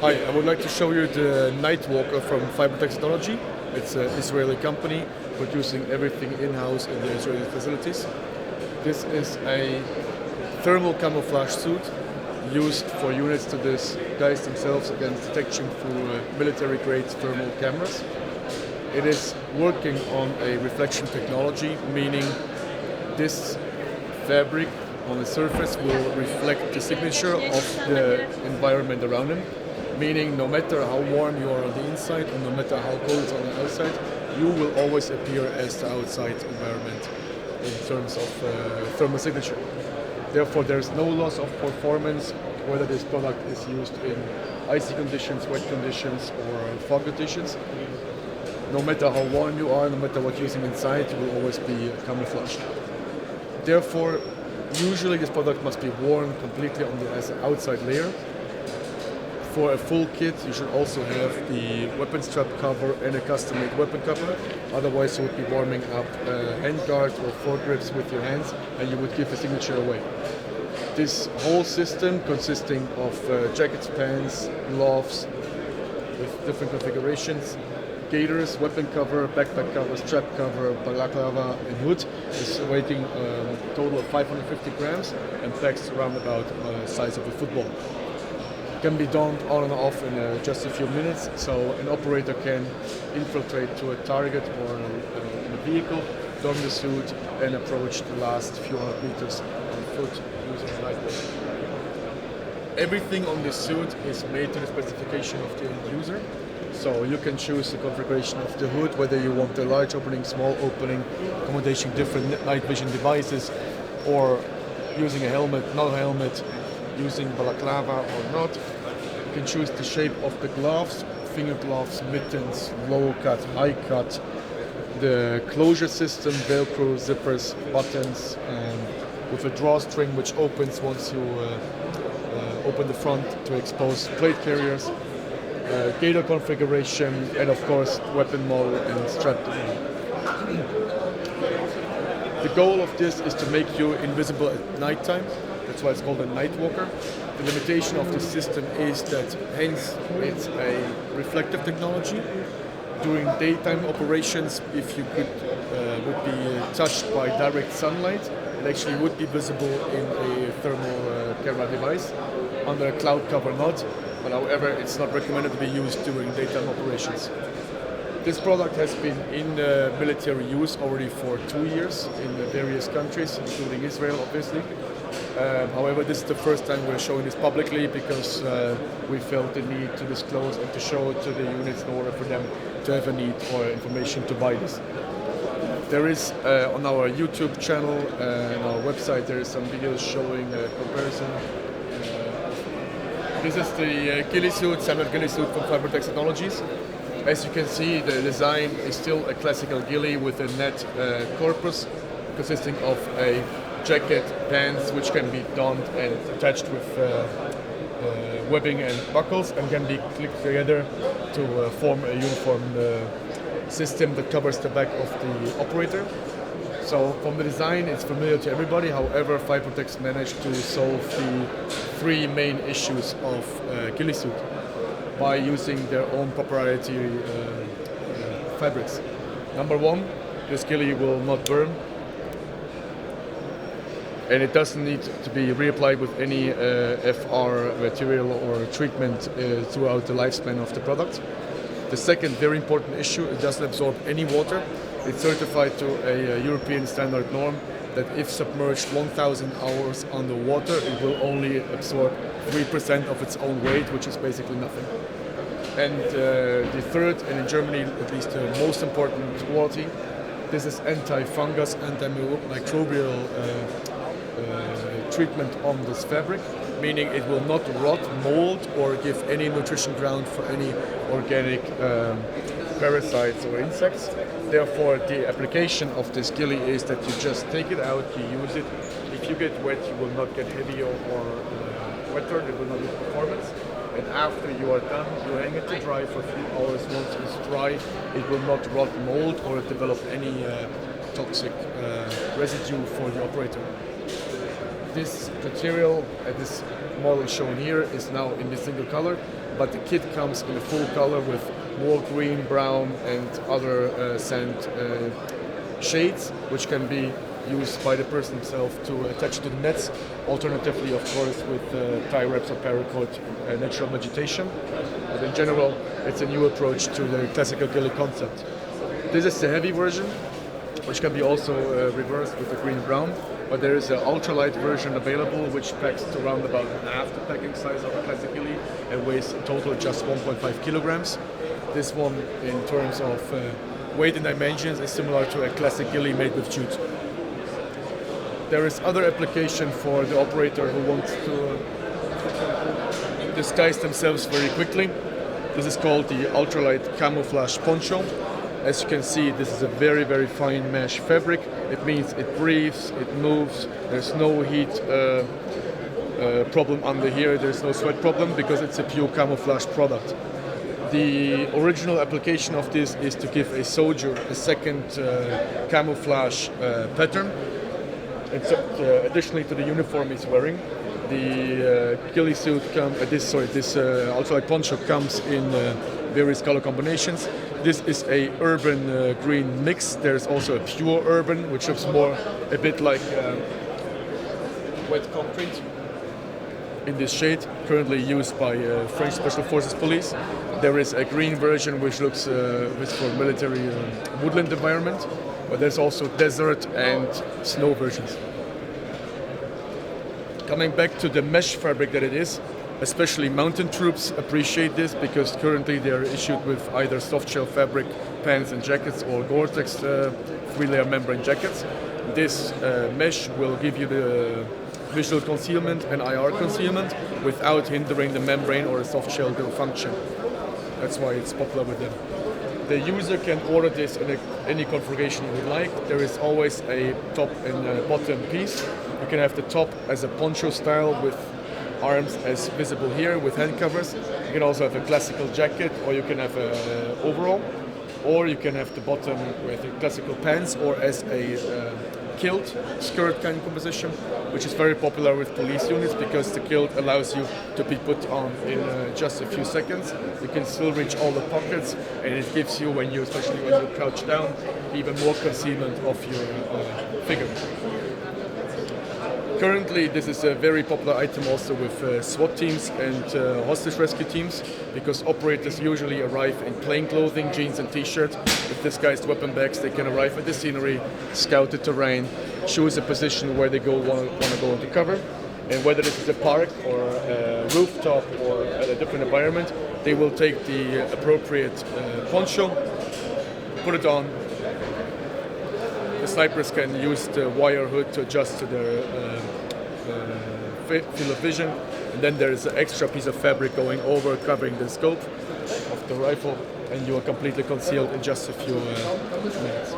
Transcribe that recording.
Hi, I would like to show you the Nightwalker from FibroTex Technology. It's an Israeli company producing everything in-house in the Israeli facilities. This is a thermal camouflage suit used for units to disguise themselves against detection through military-grade thermal cameras. It is working on a reflection technology, meaning this fabric on the surface will reflect the signature of the environment around them. Meaning no matter how warm you are on the inside and no matter how cold it's on the outside, you will always appear as the outside environment in terms of thermal signature. Therefore, there's no loss of performance whether this product is used in icy conditions, wet conditions or fog conditions. No matter how warm you are, no matter what you're using inside, you will always be camouflaged. Therefore, usually this product must be worn completely on as an outside layer. For a full kit, you should also have the weapon strap cover and a custom-made weapon cover. Otherwise, you would be warming up hand guards or foregrips with your hands, and you would give the signature away. This whole system consisting of jackets, pants, gloves with different configurations, gaiters, weapon cover, backpack cover, strap cover, balaclava, and hood is weighing a total of 550 grams and packs around about the size of a football. Can be donned on and off in just a few minutes, so an operator can infiltrate to a target or in a vehicle, don the suit, and approach the last few hundred meters on foot using a Nightwalker. Everything on this suit is made to the specification of the end user, so you can choose the configuration of the hood, whether you want a large opening, small opening, accommodating different night vision devices, or using a helmet, not a helmet, using balaclava or not. You can choose the shape of the gloves, finger gloves, mittens, low cut, high cut, the closure system, Velcro, zippers, buttons, with a drawstring which opens once you open the front to expose plate carriers, gaiter configuration, and of course weapon model and strap. The goal of this is to make you invisible at nighttime. That's why it's called a Nightwalker. The limitation of the system is that hence it's a reflective technology. During daytime operations, if you would be touched by direct sunlight, it actually would be visible in a thermal camera device. Under a cloud cover not, but however it's not recommended to be used during daytime operations. This product has been in military use already for 2 years in various countries, including Israel obviously. However, this is the first time we're showing this publicly because we felt the need to disclose and to show it to the units in order for them to have a need or information to buy this. There is on our YouTube channel and our website there is some videos showing a comparison. This is the Ghillie suit, standard Ghillie suit from FibroTex Technologies. As you can see, the design is still a classical Ghillie with a net corpus consisting of a jacket, pants, which can be donned and attached with webbing and buckles and can be clicked together to form a uniform system that covers the back of the operator. So from the design, it's familiar to everybody. However, FibroTex managed to solve the 3 main issues of Ghillie suit by using their own proprietary fabrics. Number 1, this Ghillie will not burn, and it doesn't need to be reapplied with any FR material or treatment throughout the lifespan of the product. The second very important issue, it doesn't absorb any water. It's certified to a European standard norm that if submerged 1,000 hours underwater, it will only absorb 3% of its own weight, which is basically nothing. And the third, and in Germany at least the most important quality, this is anti-fungus, antimicrobial treatment on this fabric, meaning it will not rot, mold, or give any nutrition ground for any organic parasites or insects. Therefore, the application of this Ghillie is that you just take it out, you use it. If you get wet, you will not get heavier or wetter, it will not lose performance. And after you are done, you hang it to dry for a few hours. Once it's dry, it will not rot, mold, or develop any toxic residue for the operator. This material, this model shown here, is now in the single color. but the kit comes in a full color with more green, brown, and other sand shades, which can be used by the person himself to attach to the nets. Alternatively, of course, with tie wraps or paracord natural vegetation. But in general, it's a new approach to the classical ghillie concept. This is the heavy version, which can be also reversed with the green-brown. But there is an ultralight version available, which packs to around about half the packing size of a classic ghillie and weighs in total just 1.5 kilograms. This one, in terms of weight and dimensions, is similar to a classic ghillie made with jute. There is other application for the operator who wants to disguise themselves very quickly. This is called the Ultralight Camouflage Poncho. As you can see, this is a very, very fine mesh fabric. It means it breathes, it moves, there's no heat problem under here, there's no sweat problem because it's a pure camouflage product. The original application of this is to give a soldier a second camouflage pattern. And so, additionally to the uniform he's wearing, the ghillie suit this ultralight poncho comes in various color combinations. This is a urban green mix. There's also a pure urban, which looks more a bit like wet concrete in this shade, currently used by French Special Forces Police. There is a green version which looks for military woodland environment. But there's also desert and snow versions. Coming back to the mesh fabric that it is, especially mountain troops appreciate this because currently they are issued with either soft shell fabric pants and jackets or Gore-Tex 3-layer membrane jackets. This mesh will give you the visual concealment and IR concealment without hindering the membrane or a soft shell to function. That's why it's popular with them. The user can order this in any configuration you would like. There is always a top and a bottom piece. You can have the top as a poncho style with arms as visible here with hand covers. You can also have a classical jacket, or you can have an overall, or you can have the bottom with a classical pants or as a kilt skirt kind of composition, which is very popular with police units because the kilt allows you to be put on in just a few seconds. You can still reach all the pockets, and it gives you, especially when you crouch down, even more concealment of your figure. Currently, this is a very popular item also with SWAT teams and hostage rescue teams, because operators usually arrive in plain clothing, jeans and t-shirt. With disguised weapon bags, they can arrive at the scenery, scout the terrain, choose a position where they want to go into cover. And whether this is a park or a rooftop or a different environment, they will take the appropriate poncho, put it on. The snipers can use the wire hood to adjust to their field of vision, and then there is an extra piece of fabric going over, covering the scope of the rifle, and you are completely concealed in just a few minutes.